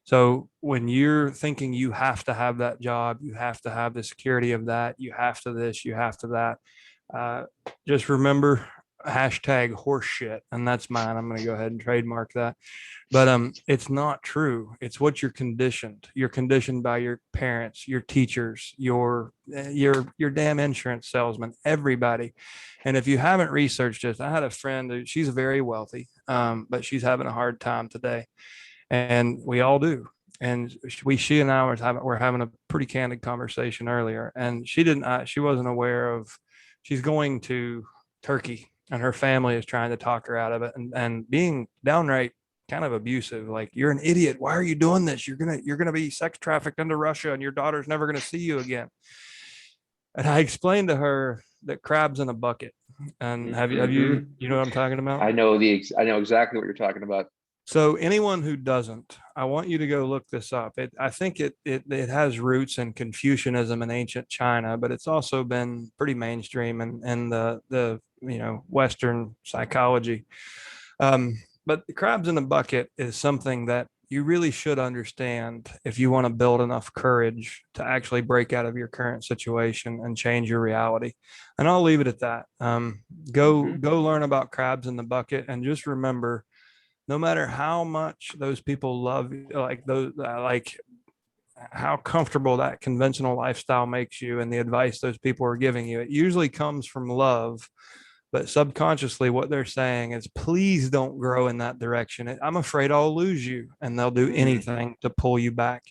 So when you're thinking you have to have that job, you have to have the security of that, you have to this, you have to that, uh, just remember hashtag horse shit. And that's mine. I'm going to go ahead and trademark that. But it's not true. It's what you're conditioned. You're conditioned by your parents, your teachers, your damn insurance salesman, everybody. And if you haven't researched this, I had a friend who, she's very wealthy, but she's having a hard time today, and we all do. And she and I were having a pretty candid conversation earlier, and she wasn't aware of, she's going to Turkey, and her family is trying to talk her out of it, and being downright kind of abusive. Like, you're an idiot. Why are you doing this? You're gonna be sex trafficked into Russia, and your daughter's never gonna see you again. And I explained to her that crab's in a bucket. And have you, you know what I'm talking about? I know exactly what you're talking about. So anyone who doesn't, I want you to go look this up. I think it has roots in Confucianism in ancient China, but it's also been pretty mainstream in the Western psychology. But the crabs in the bucket is something that you really should understand if you want to build enough courage to actually break out of your current situation and change your reality. And I'll leave it at that. Go learn about crabs in the bucket, and just remember, no matter how much those people love, like those, like how comfortable that conventional lifestyle makes you and the advice those people are giving you, it usually comes from love. But subconsciously, what they're saying is, please don't grow in that direction. I'm afraid I'll lose you. And they'll do anything to pull you back.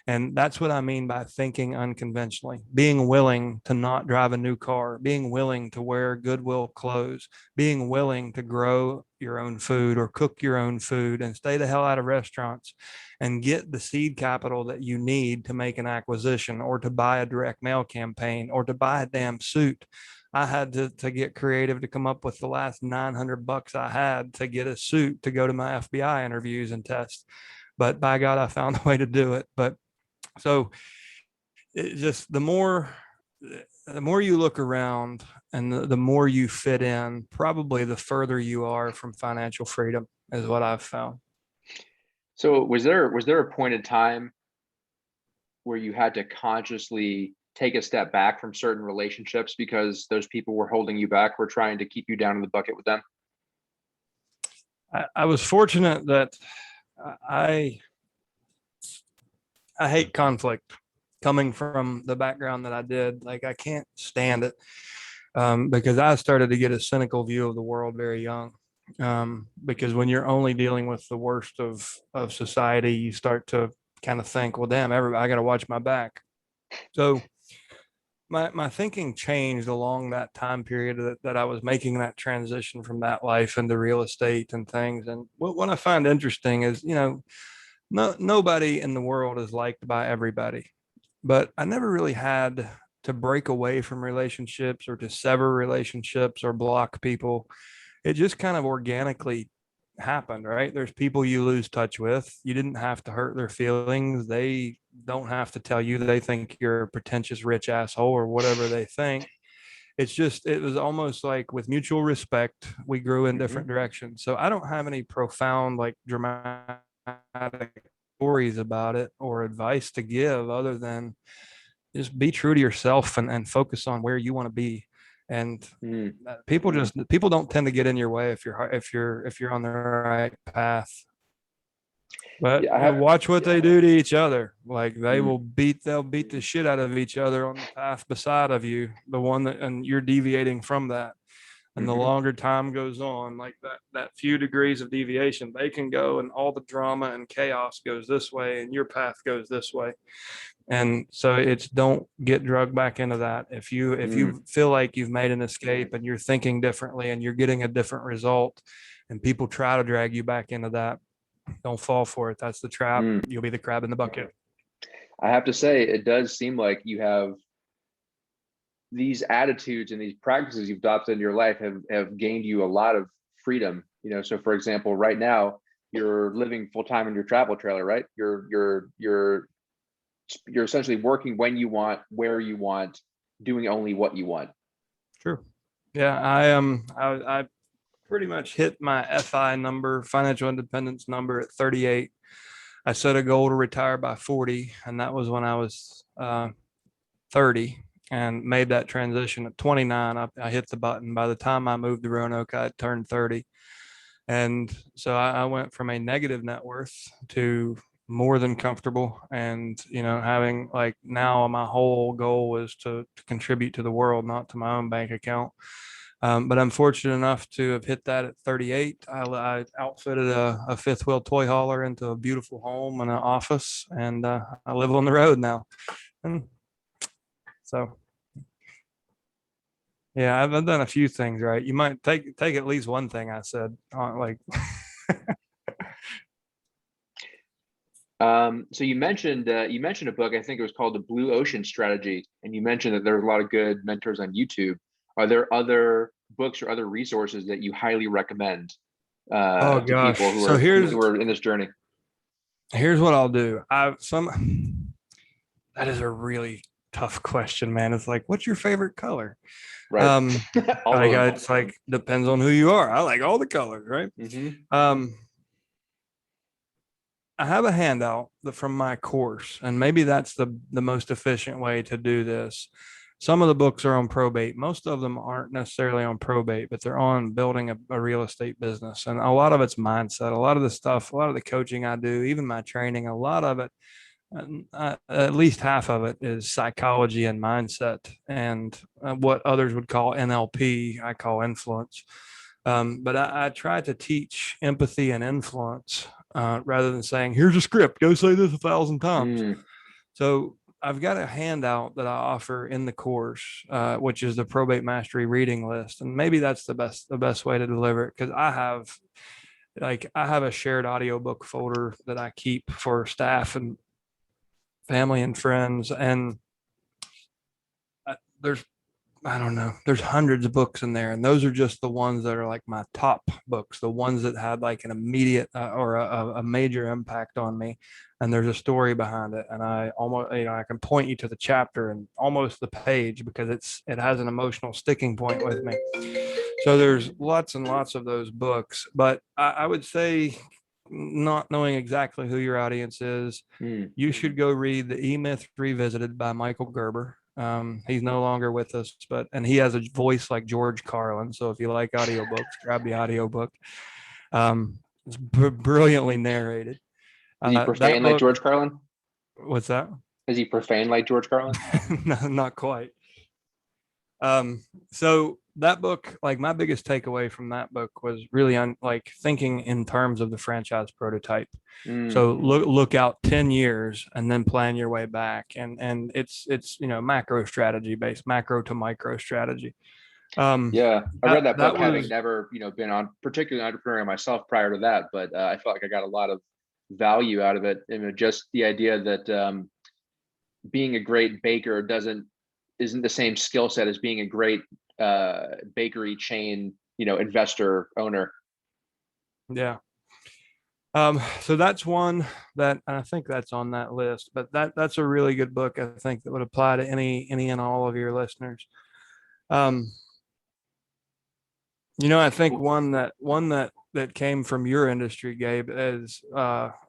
And that's what I mean by thinking unconventionally, being willing to not drive a new car, being willing to wear Goodwill clothes, being willing to grow your own food or cook your own food and stay the hell out of restaurants and get the seed capital that you need to make an acquisition or to buy a direct mail campaign or to buy a damn suit. I had to get creative to come up with the last $900 I had to get a suit to go to my FBI interviews and tests. But by God, I found a way to do it. But so it just, the more you look around and the more you fit in, probably the further you are from financial freedom is what I've found. So was there a point in time where you had to consciously take a step back from certain relationships because those people were holding you back, were trying to keep you down in the bucket with them? I was fortunate that I hate conflict. Coming from the background that I did, like, I can't stand it, because I started to get a cynical view of the world very young. Because when you're only dealing with the worst of society, you start to kind of think, well, damn, I got to watch my back. So my thinking changed along that time period that I was making that transition from that life into real estate and things. And what I find interesting is, nobody in the world is liked by everybody, but I never really had to break away from relationships or to sever relationships or block people. It just kind of organically happened, right? There's people you lose touch with. You didn't have to hurt their feelings. They don't have to tell you they think you're a pretentious rich asshole or whatever they think. It's just, it was almost like with mutual respect, we grew in different directions. So I don't have any profound, like, dramatic stories about it or advice to give other than just be true to yourself and focus on where you want to be. And people don't tend to get in your way if you're on the right path. But Yeah, I have. watch what they do to each other. Like Mm, they'll beat the shit out of each other on the path beside of you, the one that, and you're deviating from that. And the mhm, longer time goes on, like that few degrees of deviation, they can go, and all the drama and chaos goes this way, and your path goes this way. And so it's, don't get drugged back into that. If mm. you feel like you've made an escape and you're thinking differently and you're getting a different result, and people try to drag you back into that, don't fall for it. That's the trap. Mm. You'll be the crab in the bucket. I have to say, it does seem like you have these attitudes and these practices you've adopted in your life have gained you a lot of freedom. So for example, right now you're living full time in your travel trailer, right? You're essentially working when you want, where you want, doing only what you want. True. Yeah, I pretty much hit my FI number, financial independence number, at 38. I set a goal to retire by 40, and that was when I was 30, and made that transition at 29. I hit the button. By the time I moved to Roanoke, I had turned 30. And so I went from a negative net worth to more than comfortable. And, having, like, now my whole goal is to contribute to the world, not to my own bank account. But I'm fortunate enough to have hit that at 38. I outfitted a fifth wheel toy hauler into a beautiful home and an office, and I live on the road now. And so, yeah, I've done a few things right. You might take at least one thing I said, like. So you mentioned a book. I think it was called The Blue Ocean Strategy, and you mentioned that there's a lot of good mentors on YouTube. Are there other books or other resources that you highly recommend Oh to people gosh. who So are who are in this journey? here's what I'll do. That is a really tough question, man. It's like, what's your favorite color? Right, Um, all of them. it's like, depends on who you are. I like all the colors, right? Hmm. Um, I have a handout from my course, and maybe that's the most efficient way to do this. Some of the books are on probate. Most of them aren't necessarily on probate, but they're on building a real estate business. And a lot of it's mindset. A lot of the stuff, a lot of the coaching I do, even my training, a lot of it, at least half of it, is psychology and mindset, and what others would call NLP, I call influence. But I try to teach empathy and influence, rather than saying, here's a script, go say this 1,000 times. Mm, So I've got a handout that I offer in the course, which is the probate mastery reading list. And maybe that's the best way to deliver it. Cause I have a shared audiobook folder that I keep for staff and family and friends. And there's, I don't know, there's hundreds of books in there. And those are just the ones that are like my top books, the ones that had like an immediate or a major impact on me. And there's a story behind it. And I almost, I can point you to the chapter and almost the page, because it has an emotional sticking point with me. So there's lots and lots of those books. But I would say, not knowing exactly who your audience is, mm. you should go read The E-Myth Revisited by Michael Gerber. He's no longer with us, and he has a voice like George Carlin. So if you like audiobooks, grab the audiobook. It's brilliantly narrated. Is he That profane like book, George Carlin? what's that? Is he profane like George Carlin? No, not quite. So that book, like, my biggest takeaway from that book was really on, like, thinking in terms of the franchise prototype. Mm, So look out 10 years and then plan your way back. And it's macro strategy based, macro to micro strategy. yeah, I read That that book that having was never, been on particularly entrepreneurial myself prior to that, but I felt like I got a lot of value out of it. Just the idea that being a great baker isn't the same skill set as being a great bakery chain, investor owner. yeah. So that's one that, and I think that's on that list, but that's a really good book, I think, that would apply to any and all of your listeners. I think one that that came from your industry, Gabe, is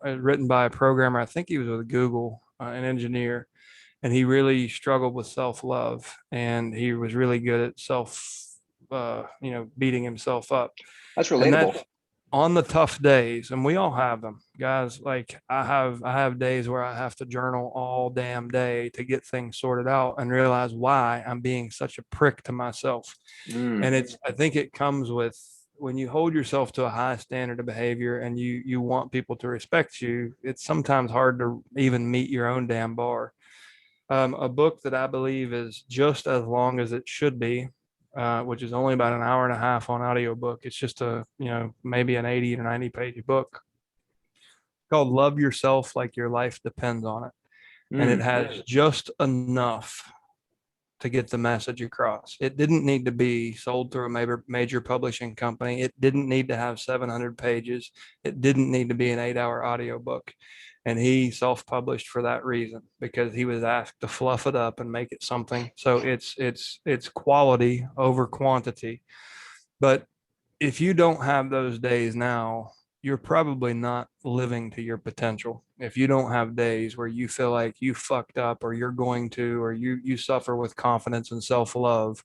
written by a programmer. I think he was with Google, an engineer, and he really struggled with self-love, and he was really good at beating himself up. That's And relatable. that's on the tough days, and we all have them, guys. Like I have days where I have to journal all damn day to get things sorted out and realize why I'm being such a prick to myself. And I think it comes with when you hold yourself to a high standard of behavior and you want people to respect you, it's sometimes hard to even meet your own damn bar. A book that I believe is just as long as it should be, which is only about an hour and a half on audiobook. It's just maybe an 80 or 90 page book called Love Yourself Like Your Life Depends on It. And it has just enough to get the message across. It didn't need to be sold through a major publishing company. It didn't need to have 700 pages. It didn't need to be an 8-hour audiobook. And he self-published for that reason, because he was asked to fluff it up and make it something. So it's quality over quantity. But if you don't have those days now, you're probably not living to your potential. If you don't have days where you feel like you fucked up, or you're going to, or you suffer with confidence and self-love,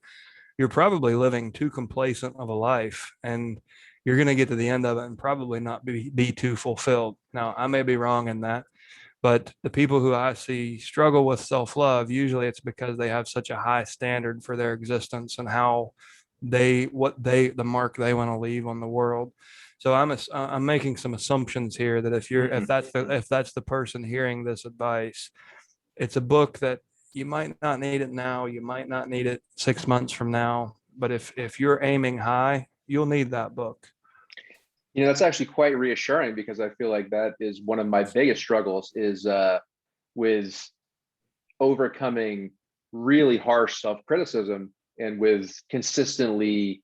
you're probably living too complacent of a life, and you're going to get to the end of it and probably not be too fulfilled. Now, I may be wrong in that, but the people who I see struggle with self-love, usually it's because they have such a high standard for their existence and the mark they want to leave on the world. So I'm making some assumptions here that if that's the person hearing this advice, it's a book that you might not need it now, you might not need it 6 months from now, but if you're aiming high, you'll need that book. That's actually quite reassuring, because I feel like that is one of my biggest struggles is with overcoming really harsh self-criticism, and with consistently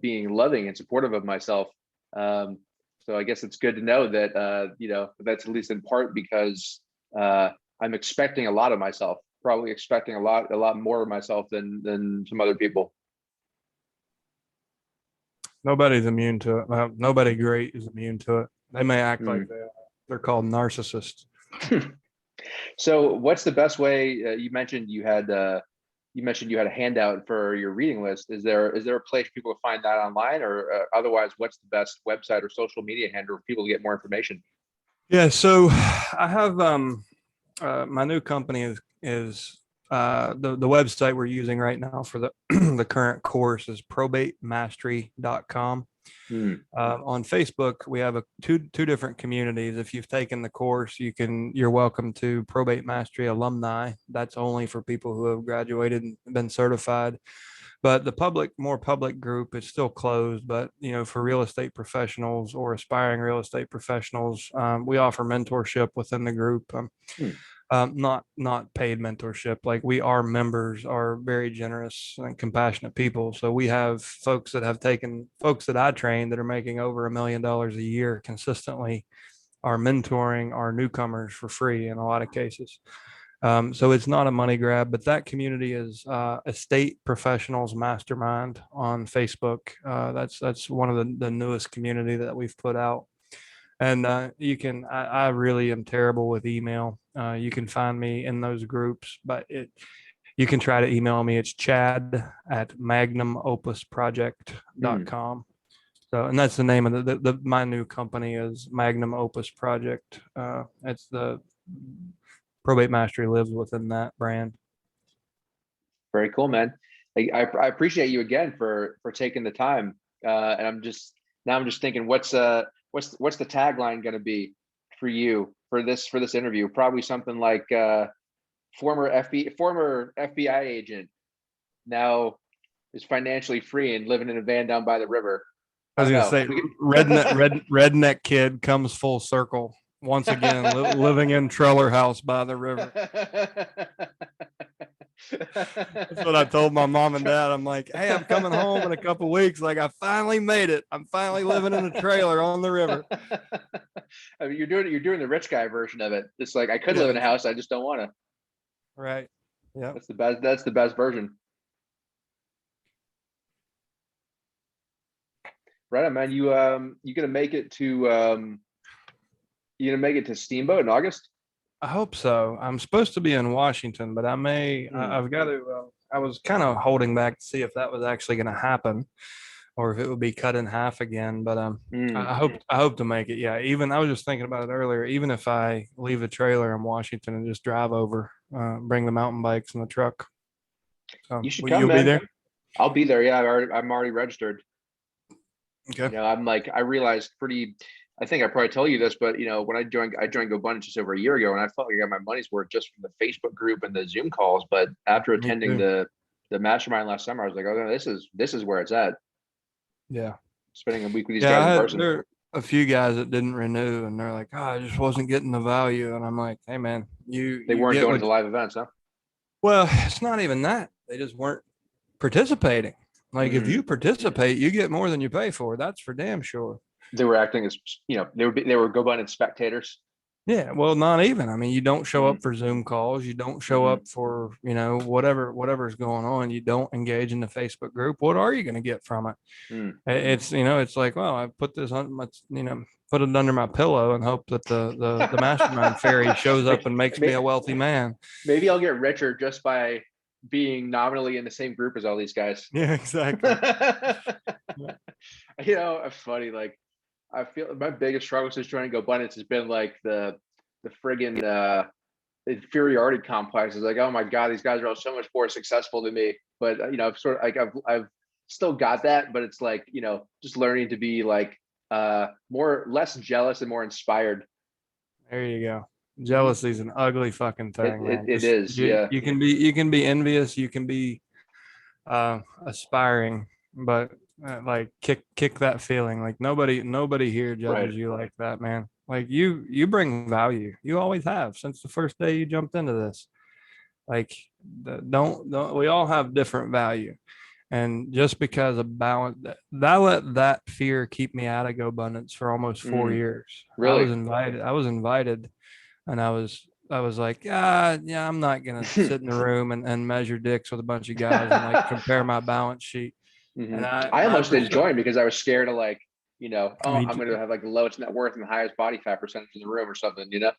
being loving and supportive of myself. So I guess it's good to know that, that's at least in part because I'm expecting a lot of myself, probably expecting a lot more of myself than some other people. Nobody's immune to it. Nobody great is immune to it. They may act like they are. They're called narcissists. So what's the best way? You mentioned you had a handout for your reading list. Is there a place for people to find that online, or otherwise, what's the best website or social media handle for people to get more information? Yeah, so I have my new company is the website we're using right now for the the current course is probatemastery.com. On Facebook, we have two different communities. If you've taken the course, you're welcome to Probate Mastery Alumni. That's only for people who have graduated and been certified. But the more public group is still closed. But for real estate professionals or aspiring real estate professionals, we offer mentorship within the group. Not paid mentorship. Like our members are very generous and compassionate people. So we have folks that I train that are making over $1 million a year consistently are mentoring our newcomers for free in a lot of cases. So it's not a money grab, but that community is Estate Professionals Mastermind on Facebook. That's one of the newest community that we've put out. And I really am terrible with email. You can find me in those groups, but you can try to email me. It's chad@magnumopusproject.com. So, and that's the name of my new company is Magnum Opus Project. It's the Probate Mastery lives within that brand. Very cool, man. I appreciate you again for taking the time. And I'm just thinking, what's the tagline going to be for you for this interview? Probably something like former FBI agent now is financially free and living in a van down by the river. I was gonna say redneck kid comes full circle once again, living in trailer house by the river. That's what I told my mom and dad. I'm like, hey, I'm coming home in a couple of weeks. Like, I finally made it. I'm finally living in a trailer on the river. I mean, you're doing the rich guy version of it. It's like, I could live in a house, I just don't want to. Right. Yeah. That's the best version. Right on, man. You gonna make it to Steamboat in August? I hope so. I'm supposed to be in Washington, but I may. I've got to. I was kind of holding back to see if that was actually going to happen, or if it would be cut in half again. But I hope to make it. Yeah. Even I was just thinking about it earlier. Even if I leave the trailer in Washington and just drive over, bring the mountain bikes in the truck. So You should come, you'll be man. there. I'll be there. Yeah, I'm already registered. Okay. You know, I realized I think I probably tell you this, but you know, when I joined GoBundance just over a year ago, and I felt like I got my money's worth just from the Facebook group and the Zoom calls. But after Me attending too. the mastermind last summer, I was like, oh, no, this is where it's at. Yeah. Spending a week with these Yeah. guys in person. There are a few guys that didn't renew, and they're like, "Oh, I just wasn't getting the value." And I'm like, "Hey, man, They you weren't get going to what." the live events, huh? Well, it's not even that. They just weren't participating. Like if you participate, you get more than you pay for. That's for damn sure. They were acting as, you know, they were GoBundance spectators. Yeah, well, not even. I mean, you don't show up for Zoom calls. You don't show up for, whatever's going on. You don't engage in the Facebook group. What are you going to get from it? It's, it's like, well, I put this on my, put it under my pillow and hope that the mastermind fairy shows up and makes me a wealthy man. Maybe I'll get richer just by being nominally in the same group as all these guys. Yeah, exactly. You know, it's funny. Like, I feel my biggest struggle since joining GoBundance has been like the friggin' inferiority complex. Is like, oh my god, these guys are all so much more successful than me. But you know, I've sort of like I've still got that, but it's like, you know, just learning to be like less jealous and more inspired. There you go. Jealousy is an ugly fucking thing, man. It is, yeah. You can be envious, you can be aspiring, but like kick that feeling. Like nobody here judges you like that, man. Like you bring value. You always have since the first day you jumped into this. Like don't we all have different value. And just because of balance, that let that fear keep me out of GoBundance for almost 4 years. Really? I was invited, and I was like, yeah, I'm not gonna sit in the room and measure dicks with a bunch of guys and like compare my balance sheet. And I almost didn't join because I was scared of like, you know, oh, I'm gonna have like the lowest net worth and the highest body fat percentage in the room or something, you know.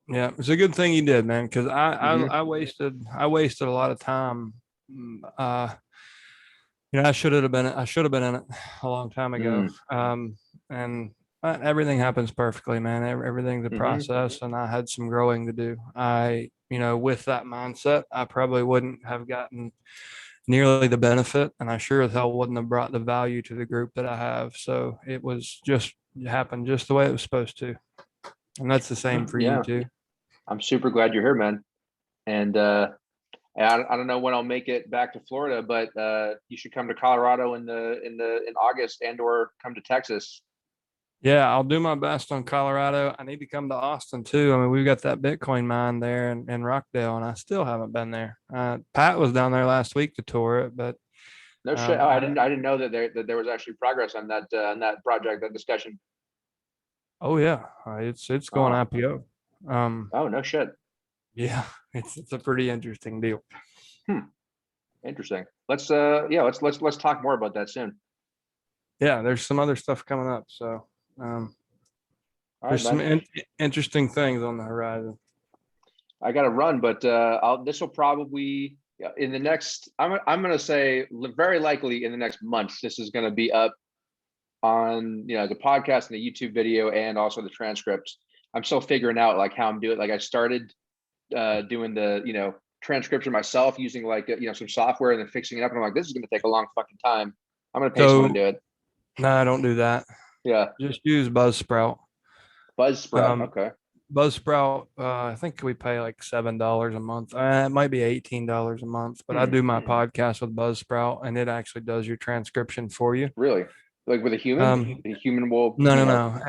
Yeah, it's a good thing you did, man, because I wasted a lot of time. I should have been in it a long time ago. And everything happens perfectly, man. Everything's a process, and I had some growing to do. With that mindset, I probably wouldn't have gotten nearly the benefit, and I sure as hell wouldn't have brought the value to the group that I have. So it happened just the way it was supposed to. And that's the same for you too. I'm super glad you're here, man. And I don't know when I'll make it back to Florida, but you should come to Colorado in August, and or come to Texas. Yeah, I'll do my best on Colorado. I need to come to Austin too. I mean, we've got that Bitcoin mine there in Rockdale, and I still haven't been there. Pat was down there last week to tour it, but no shit. I didn't know that there was actually progress on that project, that discussion. Oh yeah, it's going IPO. Oh no shit. Yeah, it's a pretty interesting deal. Interesting. Let's talk more about that soon. Yeah, there's some other stuff coming up, so there's some interesting things on the horizon. I got to run, but this will probably in the next. I'm going to say very likely in the next month. This is going to be up on the podcast and the YouTube video and also the transcripts. I'm still figuring out like how I'm doing. Like I started doing the transcription myself using like some software and then fixing it up, and I'm like, this is going to take a long fucking time. I'm going to pay someone to do it. No, don't do that. Yeah, just use Buzzsprout. Okay. Buzzsprout, I think we pay like $7 a month. It might be $18 a month, but I do my podcast with Buzzsprout, and it actually does your transcription for you. Really? Like with a human? A human will. No.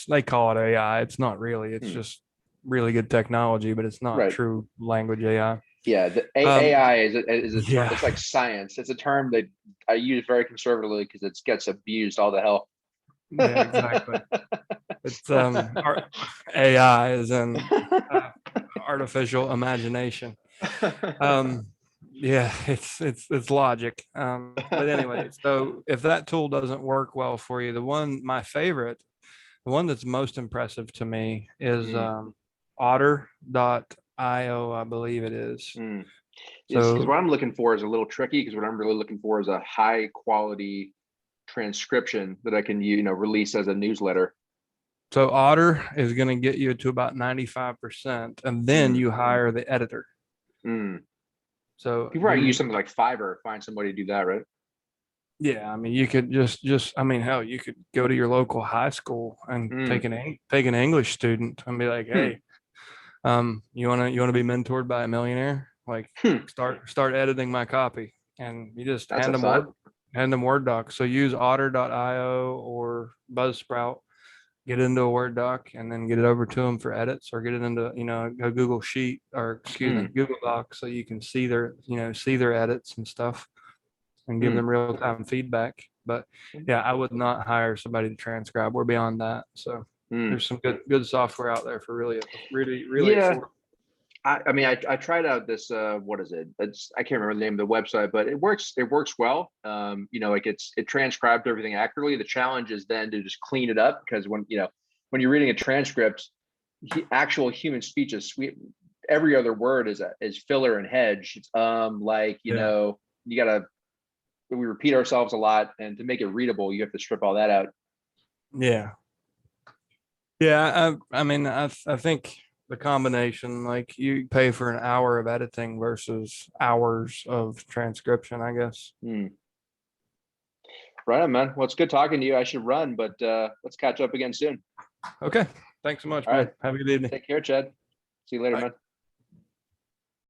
They call it AI. It's not really. It's just really good technology, but it's not true language AI. Yeah, the AI is a term. It's like science. It's a term that I use very conservatively because it gets abused all the hell. Yeah, exactly. It's AI is an artificial imagination. Yeah, it's logic. But anyway, so if that tool doesn't work well for you, my favorite, the one that's most impressive to me is Mm, otter.io, I believe it is. mm. Is because So what I'm looking for is a little tricky, because what I'm really looking for is a high quality transcription that I can, release as a newsletter. so Otter is going to get you to about 95%, and then Mm, you hire the editor. mm. So You probably use the something like Fiverr, find somebody to do that, right? Yeah, I mean, you could I mean, hell, you could go to your local high school and Mm, take an English student and be like, hmm, hey, you wanna be mentored by a millionaire? Like, hmm. start editing my copy, and you just That's a thought. hand them Word docs. So use Otter.io or Buzzsprout, get it into a Word doc, and then get it over to them for edits, or get it into a Google Sheet, or excuse me, Mm, Google Doc, so you can see their edits and stuff and give mm, them real time feedback. But yeah, I would not hire somebody to transcribe. We're beyond that. So mm. there's some good software out there for really Yeah. affordable. I mean, I tried out this, what is it? I can't remember the name of the website, but it works well. Like it transcribed everything accurately. The challenge is then to just clean it up, because when you're reading a transcript, actual human speech is sweet. Every other word is filler and hedge. It's Yeah. you gotta we repeat ourselves a lot, and to make it readable, you have to strip all that out. Yeah. Yeah. I mean, I think the combination, like you pay for an hour of editing versus hours of transcription, I guess. Hmm. Right on, man. Well, it's good talking to you. I should run, but let's catch up again soon. Okay. Thanks so much, All right. man. Have a good evening. Take care, Chad. See you later, Bye. man.